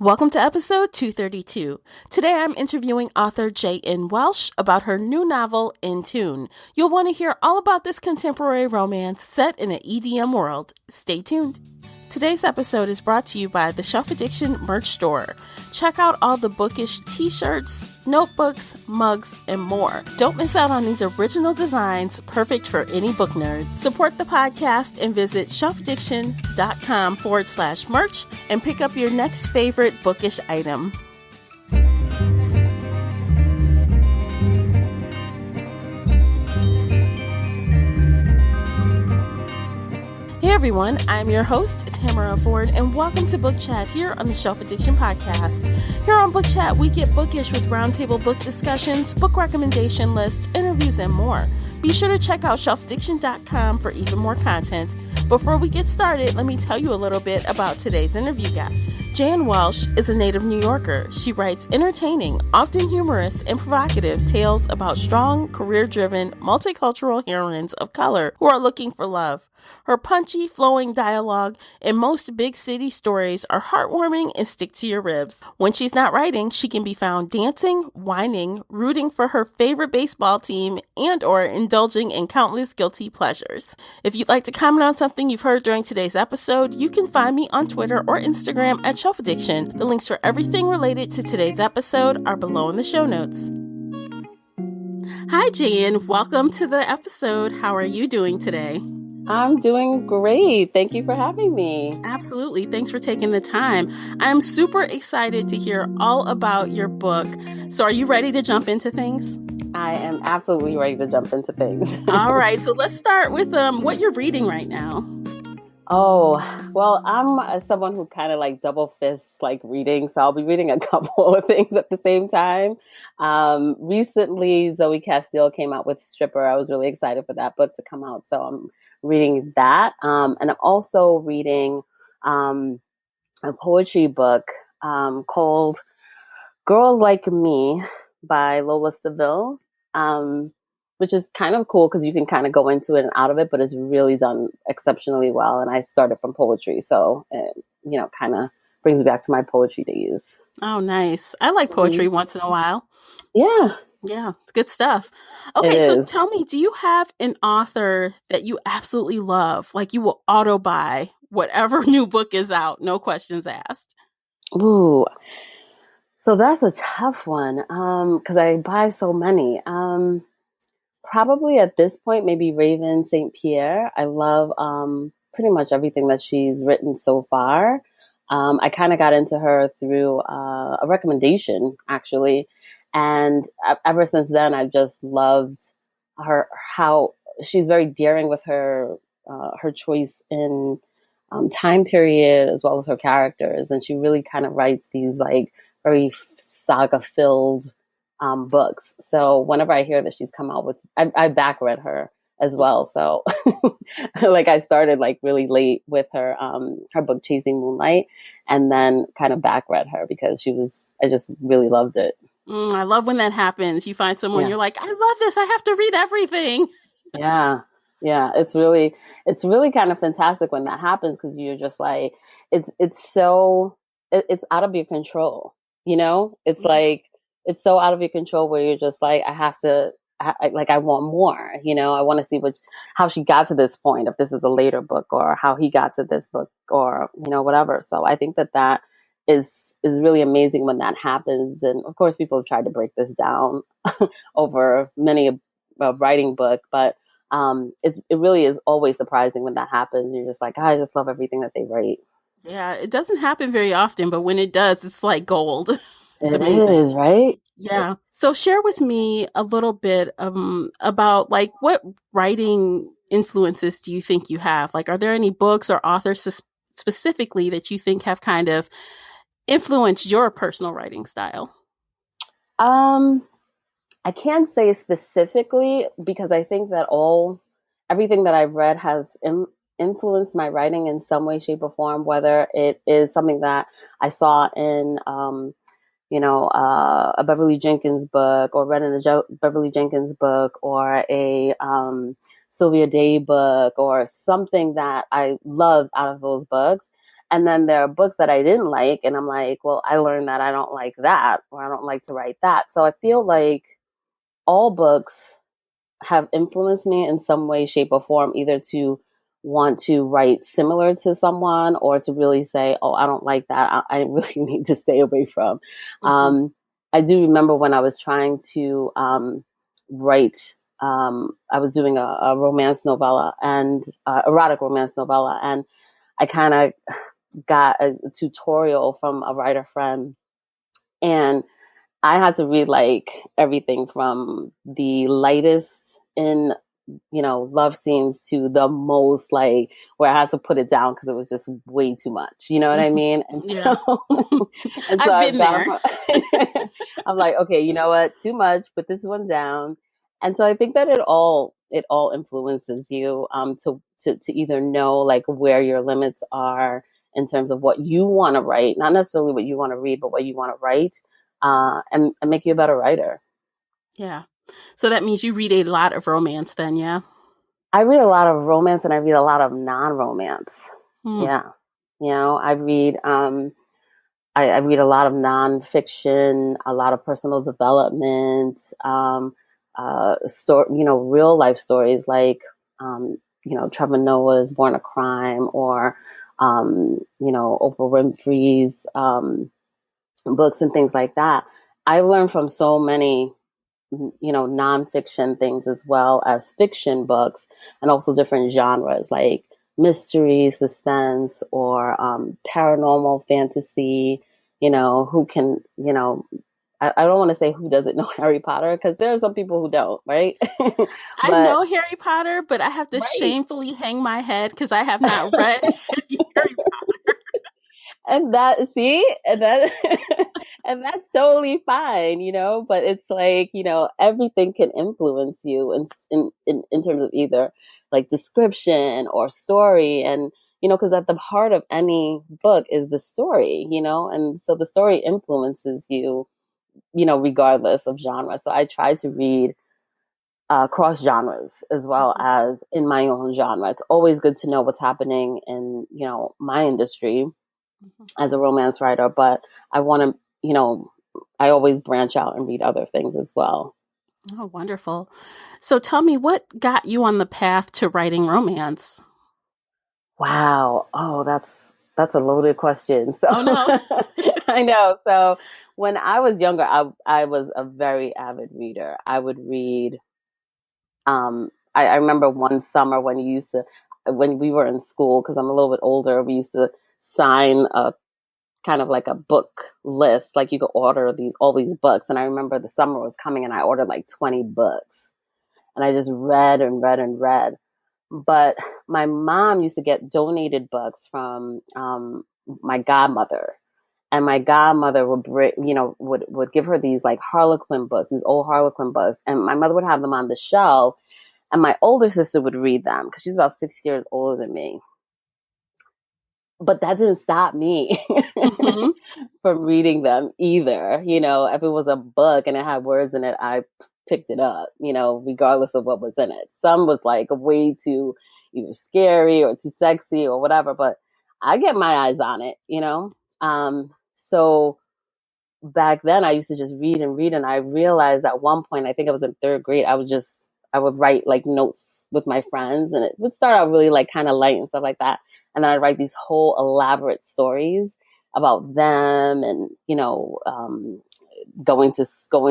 Welcome to episode 232. Today I'm interviewing author J.N. Welsh about her new novel, In Tune. You'll want to hear all about this contemporary romance set in an EDM world. Stay tuned. Today's episode is brought to you by the Shelf Addiction merch store. Check out all the bookish t-shirts, notebooks, mugs, and more. Don't miss out on these original designs, perfect for any book nerd. Support the podcast and visit shelfaddiction.com/merch and pick up your next favorite bookish item. Hey everyone, I'm your host, Tamara Ford, and welcome to Book Chat here on the Shelf Addiction podcast. Here on Book Chat, we get bookish with roundtable book discussions, book recommendation lists, interviews, and more. Be sure to check out shelfaddiction.com for even more content. Before we get started, let me tell you a little bit about today's interview guest. Jan Welsh is a native New Yorker. She writes entertaining, often humorous, and provocative tales about strong, career-driven, multicultural heroines of color who are looking for love. Her punchy, flowing dialogue and most big city stories are heartwarming and stick to your ribs. When she's not writing, she can be found dancing, whining, rooting for her favorite baseball team, and or indulging in countless guilty pleasures. If you'd like to comment on something you've heard during today's episode, you can find me on Twitter or Instagram at Shelf Addiction. The links for everything related to today's episode are below in the show notes. Hi, Jan. Welcome to the episode. How are you doing today? I'm doing great. Thank you for having me. Absolutely. Thanks for taking the time. I'm super excited to hear all about your book. So are you ready to jump into things? I am absolutely ready to jump into things. All right. So let's start with what you're reading right now. Oh, well, I'm someone who kind of like double fists like reading. So I'll be reading a couple of things at the same time. Recently, Zoe Castile came out with Stripper. I was really excited for that book to come out. So I'm reading that. And I'm also reading a poetry book called Girls Like Me by Lola Staville, which is kind of cool because you can kind of go into it and out of it, but it's really done exceptionally well. And I started from poetry. So, it, kind of brings me back to my poetry days. Oh, nice. I like poetry once in a while. Yeah. Yeah, it's good stuff. Okay, so tell me, do you have an author that you absolutely love? Like you will auto buy whatever new book is out, no questions asked. Ooh, so that's a tough one because I buy so many. Probably at this point, maybe Raven St. Pierre. I love pretty much everything that she's written so far. I kind of got into her through a recommendation, actually. And ever since then, I've just loved how she's very daring with her choice in time period as well as her characters. And she really kind of writes these like very saga-filled books. So whenever I hear that she's come out with, I back read her as well. So like I started like really late with her book Chasing Moonlight, and then kind of back read her because I just really loved it. I love when that happens. You find someone, you're like, I love this. I have to read everything. Yeah. It's really kind of fantastic when that happens because you're just like, it's out of your control. It's like, it's so out of your control where you're just like, I want more, I want to see how she got to this point, if this is a later book or how he got to this book or, whatever. So I think that is really amazing when that happens. And of course, people have tried to break this down over many a writing book, but it really is always surprising when that happens. You're just like, I just love everything that they write. Yeah, it doesn't happen very often, but when it does, it's like gold. It's it amazing. Is, right? Yeah. So share with me a little bit about like what writing influences do you think you have? Like, are there any books or authors specifically that you think have kind of influenced your personal writing style? I can't say specifically because I think that everything that I've read has influenced my writing in some way, shape, or form, whether it is something that I saw in, a Beverly Jenkins book or read in a Beverly Jenkins book or a Sylvia Day book or something that I loved out of those books. And then there are books that I didn't like, and I'm like, well, I learned that I don't like that, or I don't like to write that. So I feel like all books have influenced me in some way, shape, or form, either to want to write similar to someone or to really say, oh, I don't like that. I really need to stay away from. Mm-hmm. I do remember when I was trying to write, I was doing a romance novella and erotic romance novella. And I kind of got a tutorial from a writer friend, and I had to read like everything from the lightest in, love scenes to the most like where I had to put it down because it was just way too much. You know what I mean? And Yeah. so, and so I've I been got there. them. I'm like, okay, you know what? Too much. Put this one down. And so I think that it all influences you to either know like where your limits are in terms of what you want to write, not necessarily what you want to read, but what you want to write, and make you a better writer. Yeah. So that means you read a lot of romance then, yeah? I read a lot of romance and I read a lot of non-romance. Hmm. Yeah. I read I read a lot of nonfiction, a lot of personal development, real life stories like Trevor Noah's Born a Crime, or Oprah Winfrey's books and things like that. I've learned from so many nonfiction things as well as fiction books, and also different genres like mystery, suspense, or paranormal fantasy. Who can, I don't want to say who doesn't know Harry Potter, because there are some people who don't, right? I But, know Harry Potter, but I have to right. shamefully hang my head because I have not read Harry Potter. And that, see, and that, and that's totally fine, but it's like, everything can influence you in terms of either like description or story. And, because at the heart of any book is the story, and so the story influences you, regardless of genre. So I try to read cross genres as well Mhm. as in my own genre. It's always good to know what's happening in, my industry Mhm. as a romance writer, but I want to, I always branch out and read other things as well. Oh, wonderful. So tell me, what got you on the path to writing romance? Wow. Oh, that's a loaded question. So Oh, no. I know. So when I was younger, I was a very avid reader. I would read. I remember one summer when we were in school, because I'm a little bit older, we used to sign a kind of like a book list. Like you could order all these books. And I remember the summer was coming and I ordered like 20 books. And I just read and read and read. But my mom used to get donated books from my godmother. And my godmother would bring, would give her these like Harlequin books, these old Harlequin books. And my mother would have them on the shelf. And my older sister would read them because she's about 6 years older than me. But that didn't stop me Hmm. from reading them either. If it was a book and it had words in it, I picked it up, regardless of what was in it. Some was like way too either scary or too sexy or whatever, but I get my eyes on it. So back then I used to just read and read. And I realized at one point, I think I was in third grade, I would write like notes with my friends, and it would start out really like kind of light and stuff like that. And then I'd write these whole elaborate stories about them, and, going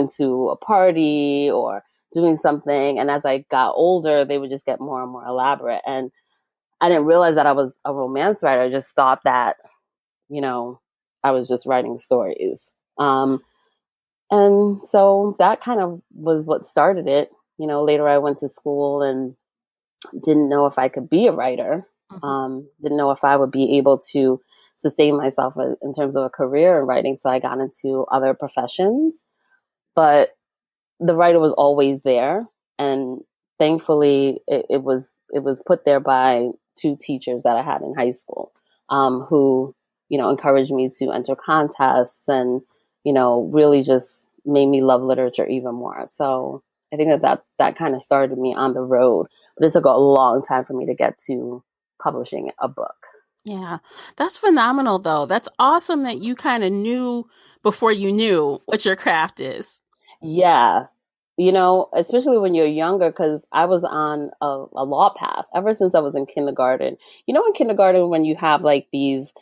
to a party or doing something. And as I got older, they would just get more and more elaborate. And I didn't realize that I was a romance writer. I just thought that, you know, I was just writing stories. And so that kind of was what started it. Later I went to school and didn't know if I could be a writer. Hmm. Didn't know if I would be able to sustain myself in terms of a career in writing. So I got into other professions, but the writer was always there. And thankfully it was put there by two teachers that I had in high school, who, encouraged me to enter contests and, really just made me love literature even more. So I think that kind of started me on the road, but it took a long time for me to get to publishing a book. Yeah. That's phenomenal though. That's awesome that you kind of knew before you knew what your craft is. Yeah. Especially when you're younger, because I was on a law path ever since I was in kindergarten. In kindergarten, when you have like these,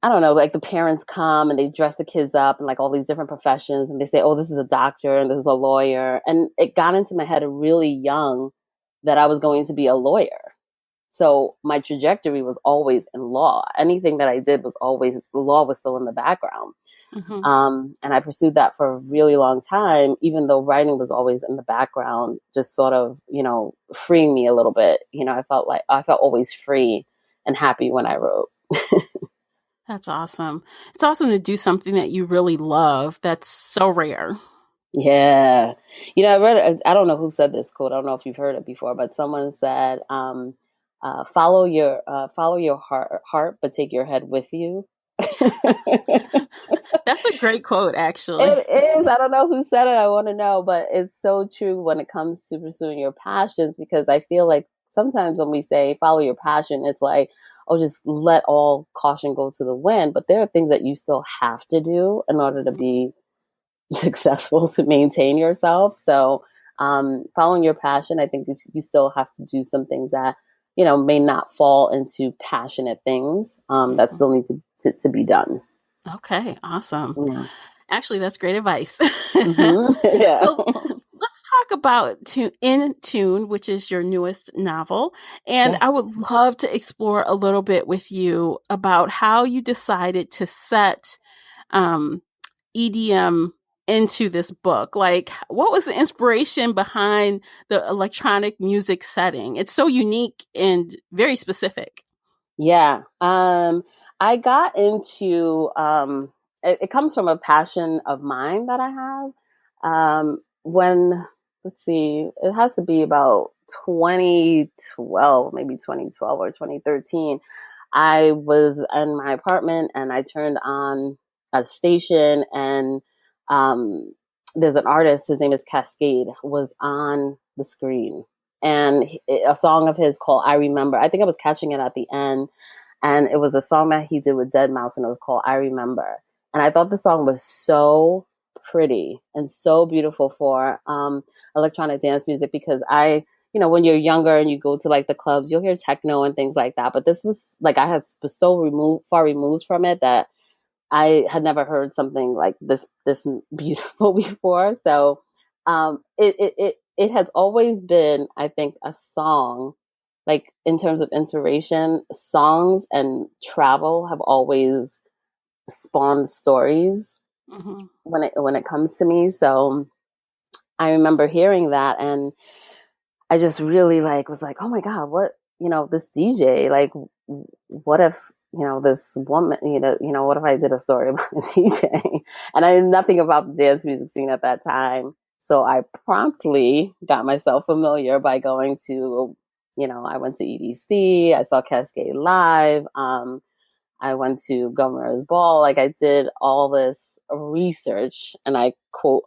I don't know, like the parents come and they dress the kids up in like all these different professions and they say, oh, this is a doctor and this is a lawyer. And it got into my head really young that I was going to be a lawyer. So my trajectory was always in law. Anything that I did was always, the law was still in the background. Hmm. And I pursued that for a really long time, even though writing was always in the background, just sort of, freeing me a little bit. I felt always free and happy when I wrote. That's awesome. It's awesome to do something that you really love. That's so rare. Yeah. I read, I don't know who said this quote. I don't know if you've heard it before, but someone said, follow your heart, but take your head with you. That's a great quote, actually. It is. I don't know who said it. I want to know, but it's so true when it comes to pursuing your passions because I feel like sometimes when we say follow your passion, it's like, oh, just let all caution go to the wind. But there are things that you still have to do in order to be successful to maintain yourself. So, following your passion, I think you still have to do some things that, may not fall into passionate things that Mhm. still need to be done. Okay, awesome. Yeah. Actually, that's great advice. Yeah. So let's talk about In Tune, which is your newest novel. And Yes. I would love to explore a little bit with you about how you decided to set um, EDM into this book. Like, what was the inspiration behind the electronic music setting? It's so unique and very specific. Yeah. I got into it comes from a passion of mine that I have. When let's see, it has to be about 2012, maybe 2012 or 2013. I was in my apartment and I turned on a station and um there's an artist, his name is Cascade, was on the screen and a song of his called I Remember. I think I was catching it at the end, and it was a song that he did with Dead Mouse, and it was called I Remember. And I thought the song was so pretty and so beautiful for electronic dance music because when you're younger and you go to like the clubs, you'll hear techno and things like that. But this was like was so far removed from it that I had never heard something like this beautiful before. So it has always been, I think, a song. Like in terms of inspiration, songs and travel have always spawned stories Hmm. when it comes to me. So I remember hearing that and I just really was like, oh my God, what, this DJ, like, what if, this woman, what if I did a story about a DJ? And I knew nothing about the dance music scene at that time. So I promptly got myself familiar by going to, I went to EDC, I saw Cascade live. I went to Governor's Ball. Like I did all this research, and I quote,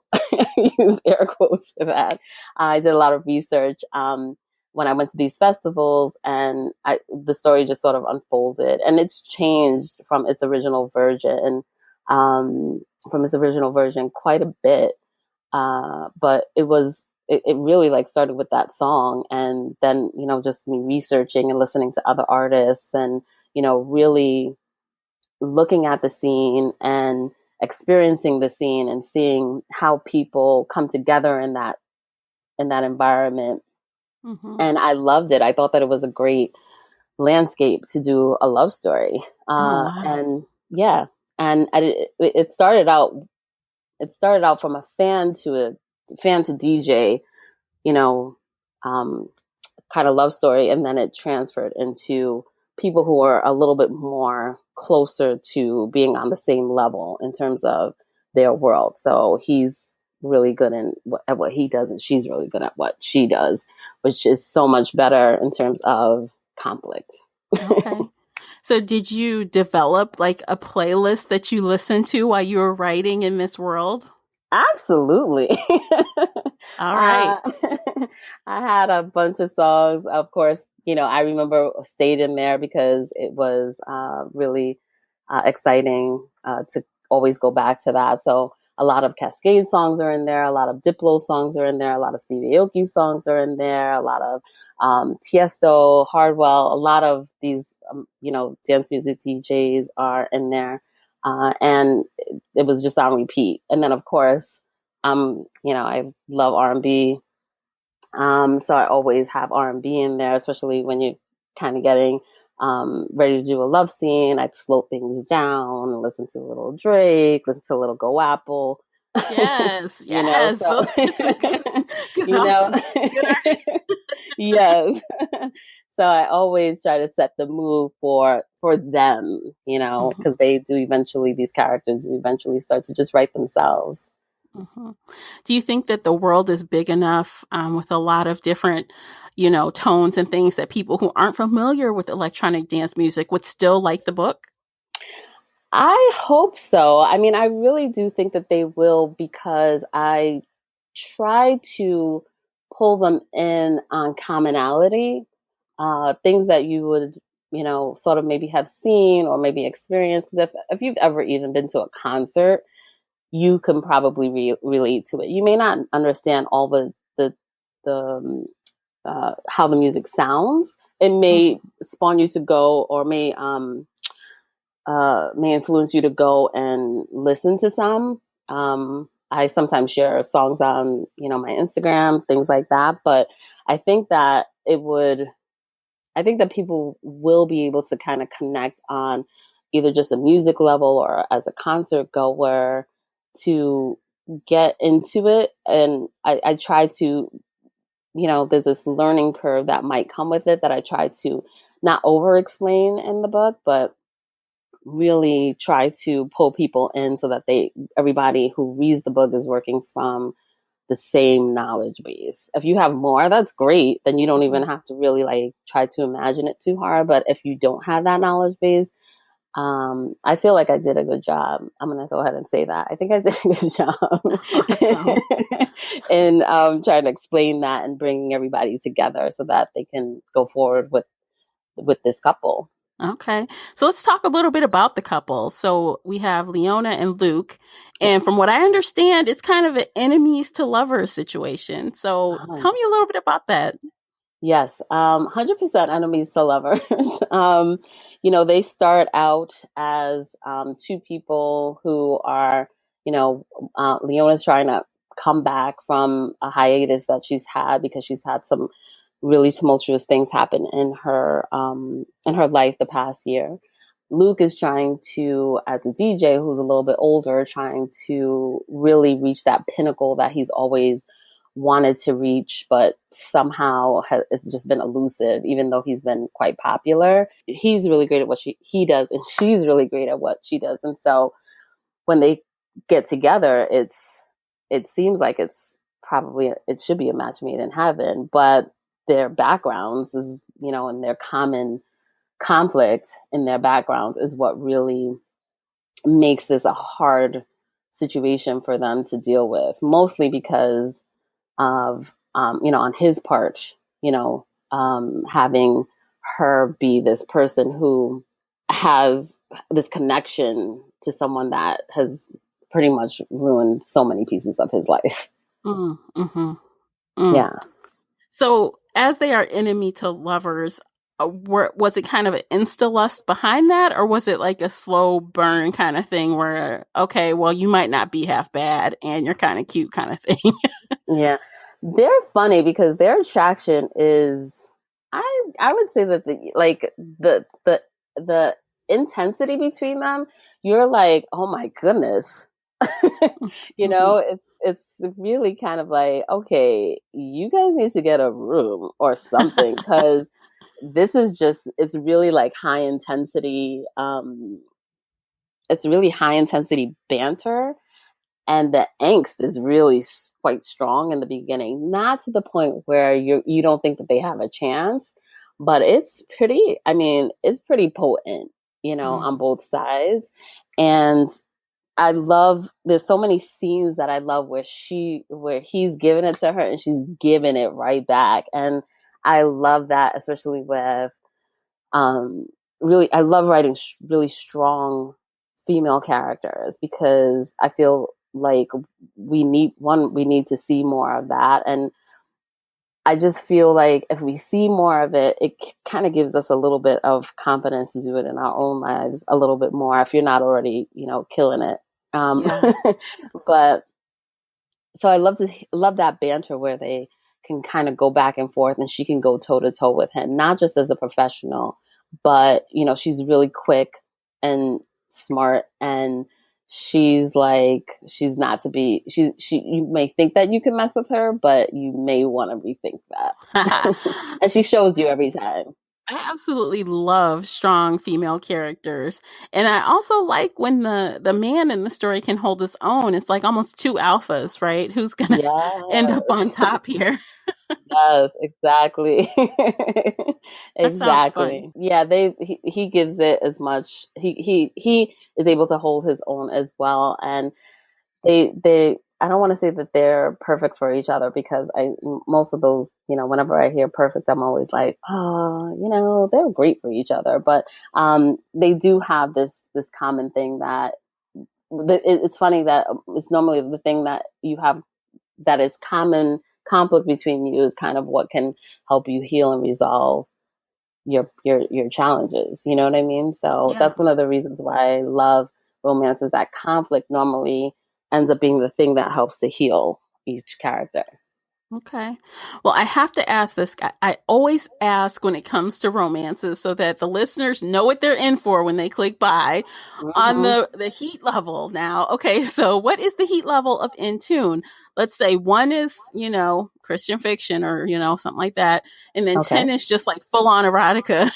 use air quotes for that. I did a lot of research when I went to these festivals, and the story just sort of unfolded, and it's changed um, from its original version quite a bit. But it really like started with that song, and then just me researching and listening to other artists, and really looking at the scene and experiencing the scene and seeing how people come together in that environment. Hmm. And I loved it. I thought that it was a great landscape to do a love story. Oh, wow. And yeah, and it started out from a fan to DJ, you know, um, kind of love story, and then it transferred into people who are a little bit more closer to being on the same level in terms of their world. So he's really good at what he does, and she's really good at what she does, which is so much better in terms of conflict. Okay. So did you develop like a playlist that you listened to while you were writing in this world? Absolutely. All right. uh, I had a bunch of songs, of course, I remember stayed in there because it was really exciting to always go back to that. So a lot of Cascade songs are in there. A lot of Diplo songs are in there. A lot of Stevie Aoki songs are in there. A lot of Tiesto, Hardwell. A lot of these, dance music DJs are in there. And it was just on repeat. And then, of course, I love R&B. So I always have R&B in there, especially when you're kind of getting ready to do a love scene. I'd slow things down and listen to a little Drake, listen to a little Go Apple. Yes, yes, So, those are some good, good, you know, good artists. yes. So I always try to set the mood for them, Mhm, because these characters do eventually start to just write themselves. mhm. Do you think that the world is big enough with a lot of different, tones and things that people who aren't familiar with electronic dance music would still like the book? I hope so. I mean, I really do think that they will because I try to pull them in on commonality, things that you would, sort of maybe have seen or maybe experienced. Because if you've ever even been to a concert, you can probably relate to it. You may not understand all the how the music sounds. It may Mhm. spawn you to go, or may influence you to go and listen to some. I sometimes share songs on, my Instagram, things like that. But I think that I think that people will be able to kind of connect on either just a music level or as a concert goer to get into it. And I try to, there's this learning curve that might come with it that I try to not over explain in the book, but really try to pull people in so that everybody who reads the book is working from the same knowledge base. If you have more, that's great. Then you don't even Mhm. have to really like try to imagine it too hard. But if you don't have that knowledge base, I feel like I did a good job. I'm gonna go ahead and say that. I think I did a good Awesome. job in trying to explain that and bringing everybody together so that they can go forward with this couple. Okay. So let's talk a little bit about the couple. So we have Leona and Luke. And from Yes. what I understand, it's kind of an enemies to lovers situation. So tell me a little bit about that. Yes, 100% enemies to lovers. They start out as two people who are, Leona's trying to come back from a hiatus that she's had because she's had some really tumultuous things happen in her life the past year. Luke is trying to, as a DJ who's a little bit older, trying to really reach that pinnacle that he's always wanted to reach, but somehow it's just been elusive, even though he's been quite popular. He's really great at what he does, and she's really great at what she does. And so when they get together, it seems like it should be a match made in heaven, but their backgrounds is, and their common conflict in their backgrounds is what really makes this a hard situation for them to deal with, mostly because of on his part, having her be this person who has this connection to someone that has pretty much ruined so many pieces of his life. Mm, hmm mm. Yeah. So as they are enemy to lovers, was it kind of an insta lust behind that? Or was it like a slow burn kind of thing where, okay, well, you might not be half bad and you're kind of cute kind of thing? Yeah. They're funny because their attraction is I would say that the intensity between them, you're like, "Oh my goodness." Mhm. It's really kind of like, "Okay, you guys need to get a room or something cuz this is just it's really like it's really high intensity banter, and the angst is really quite strong in the beginning, not to the point where you don't think that they have a chance, but it's pretty potent, Mm. on both sides. And there's so many scenes that I love where he's giving it to her and she's giving it right back. And I love that, especially with um, really, I love writing really strong female characters because I feel like we need to see more of that. And I just feel like if we see more of it, it kind of gives us a little bit of confidence to do it in our own lives a little bit more if you're not already, killing it. Um, Yeah. but so I love that banter where they can kind of go back and forth and she can go toe to toe with him, not just as a professional, but she's really quick and smart and she's not to be she you may think that you can mess with her, but you may want to rethink that. And she shows you every time. I absolutely love strong female characters. And I also like when the man in the story can hold his own. It's like almost two alphas, right? Who's going to end up Yes. on top here? Yes, exactly. That sounds fun. Exactly. Yeah, he gives it as much. He is able to hold his own as well, and they I don't want to say that they're perfect for each other because I most of those, whenever I hear perfect, I'm always like, oh, they're great for each other, but they do have this common thing that it's funny that it's normally the thing that you have that is common conflict between you is kind of what can help you heal and resolve your challenges. You know what I mean? So Yeah. that's one of the reasons why I love romance is that conflict normally ends up being the thing that helps to heal each character. Okay. Well, I have to ask this. I always ask when it comes to romances so that the listeners know what they're in for when they click buy on Hmm. the heat level now. Okay. So what is the heat level of In Tune? Let's say one is, Christian fiction or, something like that. And then 10 Okay. is just like full on erotica.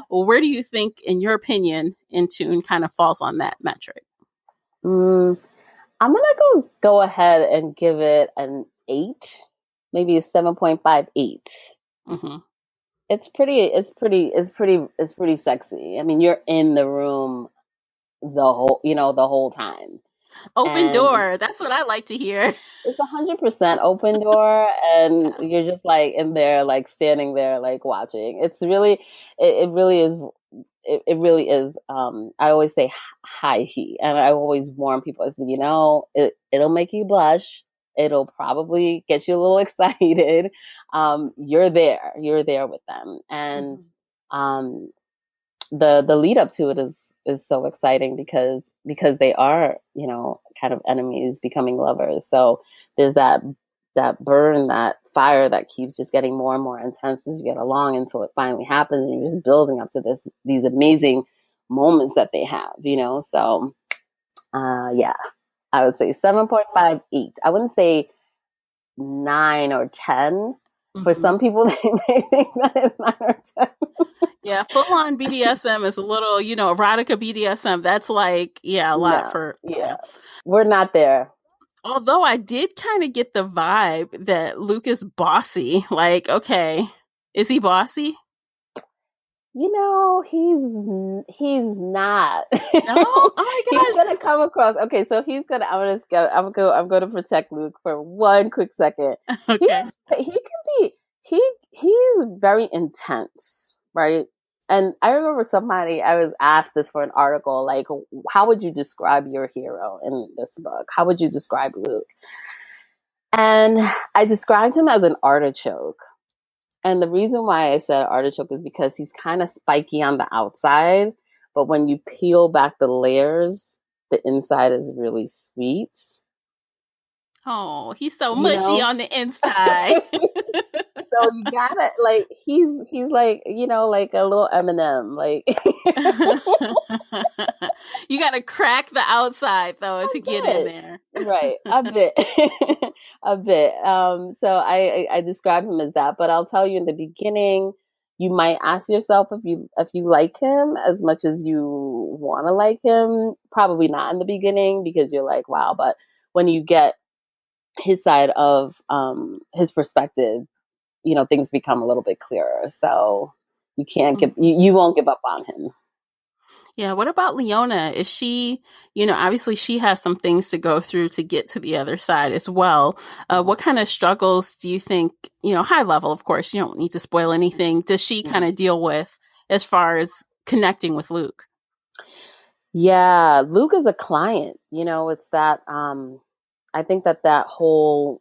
Well, where do you think, in your opinion, In Tune kind of falls on that metric? Mm, I'm gonna go ahead and give it an 8, maybe a 7.58. Hmm. It's pretty sexy. I mean, you're in the room the whole time. Open And door. That's what I like to hear. it's 100% open door, and you're just like in there, like standing there, like watching. It really is. It really is. I always say high heat, and I always warn people. I said, it'll make you blush. It'll probably get you a little excited. You're there with them, and Mhm. um, the lead up to it is so exciting because they are kind of enemies becoming lovers. So there's that burn, that fire that keeps just getting more and more intense as you get along until it finally happens, and you're just building up to these amazing moments that they have. So yeah, I would say 7.58. I wouldn't say 9 or 10. For Mhm. some people, they may think that is 9 or 10. Yeah, full on BDSM is a little, erotica BDSM. That's like, yeah, a lot No, for, yeah, yeah. we're not there. Although I did kind of get the vibe that Luke is bossy. Like, okay, is he bossy? He's not. No? Oh my He's gosh. gonna come across. Okay, so he's gonna. I'm gonna protect Luke for one quick second. He's Okay. he can be he's very intense, right? And I remember somebody I was asked this for an article, like, how would you describe your hero in this book? How would you describe Luke? And I described him as an artichoke. And the reason why I said artichoke is because he's kind of spiky on the outside, but when you peel back the layers, the inside is really sweet. Oh, he's so You mushy know? on the inside. So you gotta like he's like like a little M&M like You got to crack the outside though to get a in bit, there. right, a bit. A bit. So I describe him as that, but I'll tell you in the beginning, you might ask yourself if you like him as much as you want to like him. Probably not in the beginning because you're like, wow. But when you get his side of his perspective, things become a little bit clearer. So you can't give Mhm. you won't give up on him. Yeah. What about Leona? Is she, obviously she has some things to go through to get to the other side as well. What kind of struggles do you think, high level, of course, you don't need to spoil anything, does she kind Mhm. of deal with as far as connecting with Luke? Yeah, Luke is a client. It's that I think that whole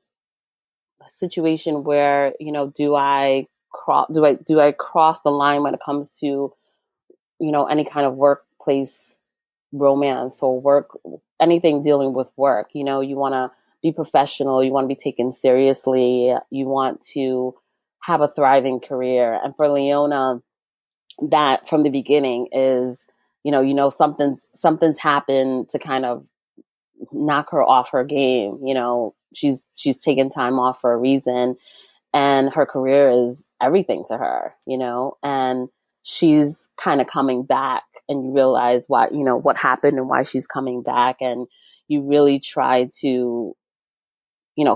situation where, do I cross the line when it comes to, any kind of workplace romance or work, anything dealing with work. You want to be professional, you want to be taken seriously, you want to have a thriving career. And for Leona, that from the beginning is, something's happened to kind of knock her off her game. She's taken time off for a reason, and her career is everything to her, and she's kind of coming back, and you realize what happened and why she's coming back, and you really try to,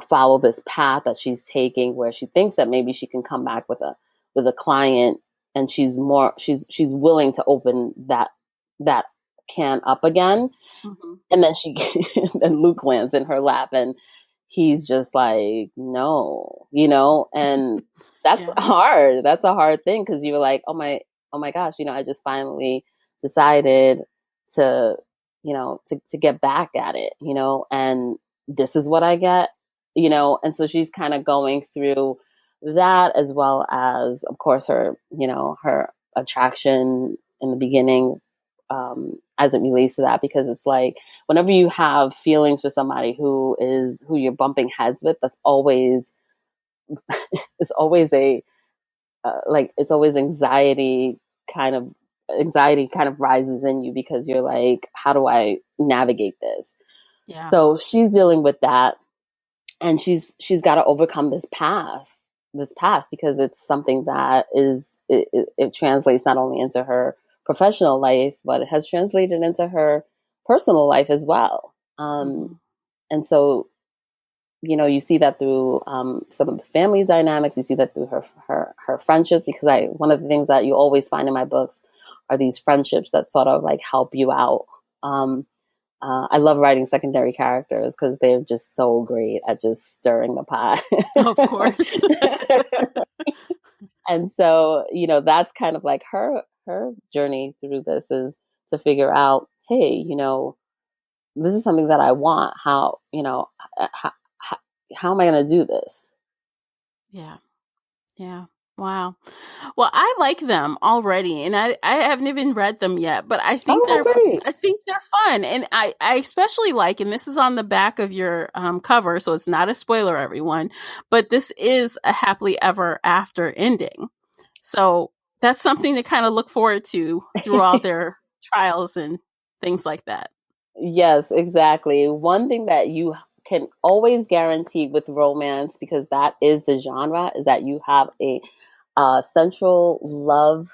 follow this path that she's taking where she thinks that maybe she can come back with a client, and she's willing to open that can up again. Hmm. And then then Luke lands in her lap, and he's just like, no, and that's Yeah. hard. That's a hard thing, because you were like, oh my gosh, I just finally decided to, to get back at it, and this is what I get, and so she's kind of going through that, as well as, of course, her attraction in the beginning, as it relates to that, because it's like, whenever you have feelings for somebody who you're bumping heads with, that's always it's always it's always anxiety kind of rises in you, because you're like, how do I navigate this? Yeah. So she's dealing with that, and she's got to overcome this past, because it's something that it translates not only into her professional life, but it has translated into her personal life as well. Hmm. And so, you see that through, some of the family dynamics. You see that through her friendships, because one of the things that you always find in my books are these friendships that sort of like help you out. Um, I love writing secondary characters, because they're just so great at just stirring the pot. Of course. And so, that's kind of like her journey through this, is to figure out, hey, this is something that I want. How, how am I going to do this? Yeah. Yeah. Wow. Well, I like them already, and I haven't even read them yet, but Oh, great. I think they're fun, and I especially like, and this is on the back of your cover, so it's not a spoiler, everyone, but this is a happily ever after ending, so that's something to kind of look forward to through all their trials and things like that. Yes, exactly. One thing that you can always guarantee with romance, because that is the genre, is that you have a central love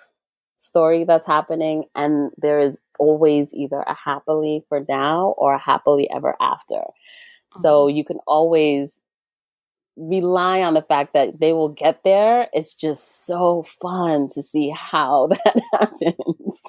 story that's happening, and there is always either a happily for now or a happily ever after. So Mhm. you can always rely on the fact that they will get there. It's just so fun to see how that happens.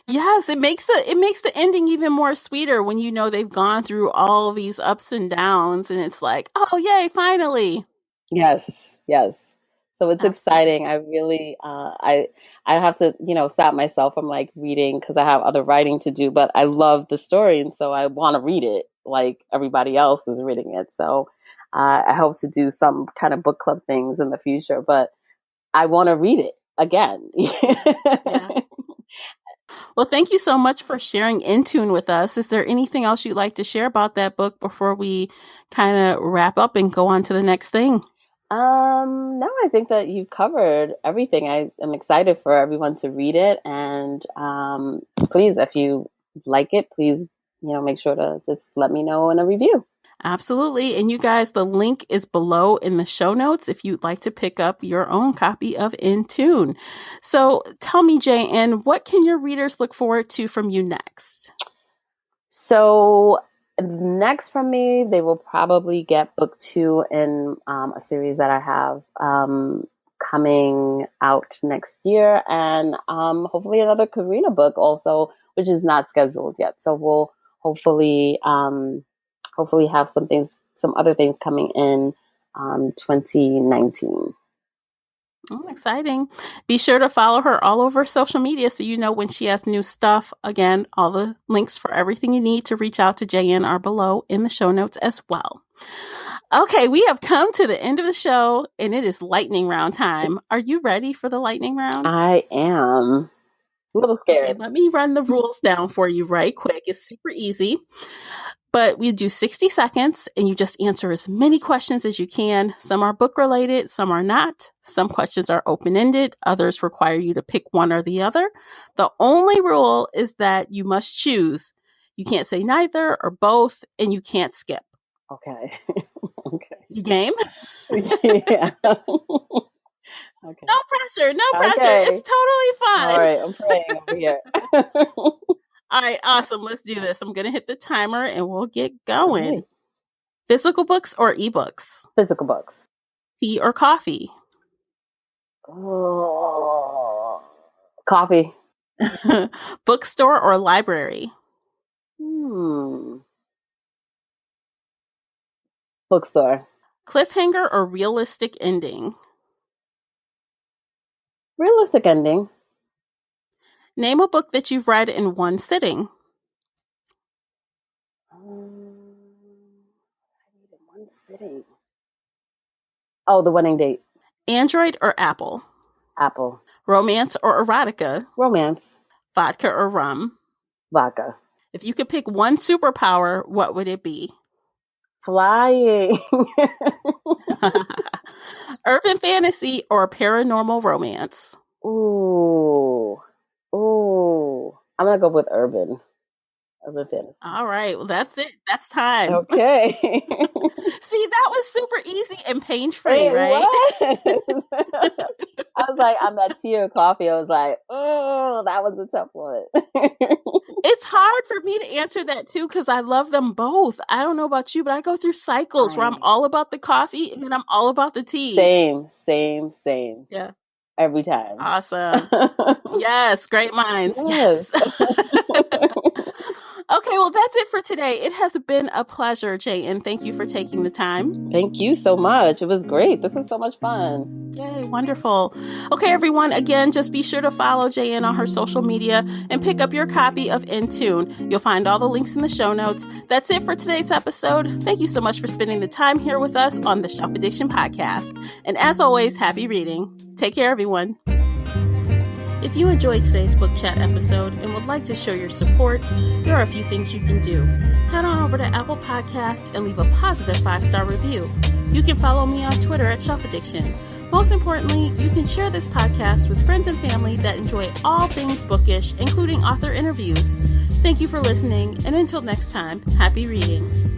Yes, it makes the ending even more sweeter when you know they've gone through all these ups and downs, and it's like, oh yay, finally. Yes, yes. So it's Absolutely. exciting. I really, I have to, stop myself from like reading, because I have other writing to do, but I love the story, and so I want to read it like everybody else is reading it. So I hope to do some kind of book club things in the future, but I want to read it again. Yeah. Yeah. Well, thank you so much for sharing Intune with us. Is there anything else you'd like to share about that book before we kind of wrap up and go on to the next thing? No, I think that you've covered everything. I am excited for everyone to read it, and please, if you like it, please, make sure to just let me know in a review. Absolutely. And you guys, the link is below in the show notes if you'd like to pick up your own copy of In Tune. So tell me, Jay, and what can your readers look forward to from you next? So next from me, they will probably get book 2 in a series that I have coming out next year, and hopefully another Karina book also, which is not scheduled yet. So we'll hopefully have some other things coming in 2019. Exciting. Be sure to follow her all over social media so you know when she has new stuff. Again, all the links for everything you need to reach out to JN are below in the show notes as well. Okay, we have come to the end of the show, and it is lightning round time. Are you ready for the lightning round? I am. A little scared. Okay, let me run the rules down for you right quick. It's super easy. But we do 60 seconds, and you just answer as many questions as you can. Some are book-related, some are not. Some questions are open-ended. Others require you to pick one or the other. The only rule is that you must choose. You can't say neither or both, and you can't skip. Okay. Okay. You game? Yeah. Okay. No pressure. No pressure. Okay. It's totally fine. All right. I'm praying over here. All right. Awesome. Let's do this. I'm going to hit the timer and we'll get going. Okay. Physical books or ebooks? Physical books. Tea or coffee? Oh, coffee. Bookstore or library? Bookstore. Cliffhanger or realistic ending? Realistic ending. Name a book that you've read in one sitting. One sitting. Oh, The Wedding Date. Android or Apple? Apple. Romance or erotica? Romance. Vodka or rum? Vodka. If you could pick one superpower, what would it be? Flying. Urban fantasy or paranormal romance? Ooh. I'm going to go with urban fantasy. All right. Well, that's it. That's time. Okay. See, that was super easy and pain-free, right? I was like, on that tea or coffee, I was like, oh, that was a tough one. It's hard for me to answer that too because I love them both. I don't know about you, but I go through cycles where I'm all about the coffee and then I'm all about the tea. Same. Yeah. Every time. Awesome. Yes, great minds. Yes. Okay, well, that's it for today. It has been a pleasure, Jay, and thank you for taking the time. Thank you so much. It was great. This is so much fun. Yay, wonderful. Okay, everyone, again, just be sure to follow Jayan on her social media and pick up your copy of In Tune. You'll find all the links in the show notes. That's it for today's episode. Thank you so much for spending the time here with us on the Shelf Addiction Podcast. And as always, happy reading. Take care, everyone. If you enjoyed today's book chat episode and would like to show your support, there are a few things you can do. Head on over to Apple Podcasts and leave a positive 5-star review. You can follow me on Twitter at Shelf Addiction. Most importantly, you can share this podcast with friends and family that enjoy all things bookish, including author interviews. Thank you for listening, and until next time, happy reading.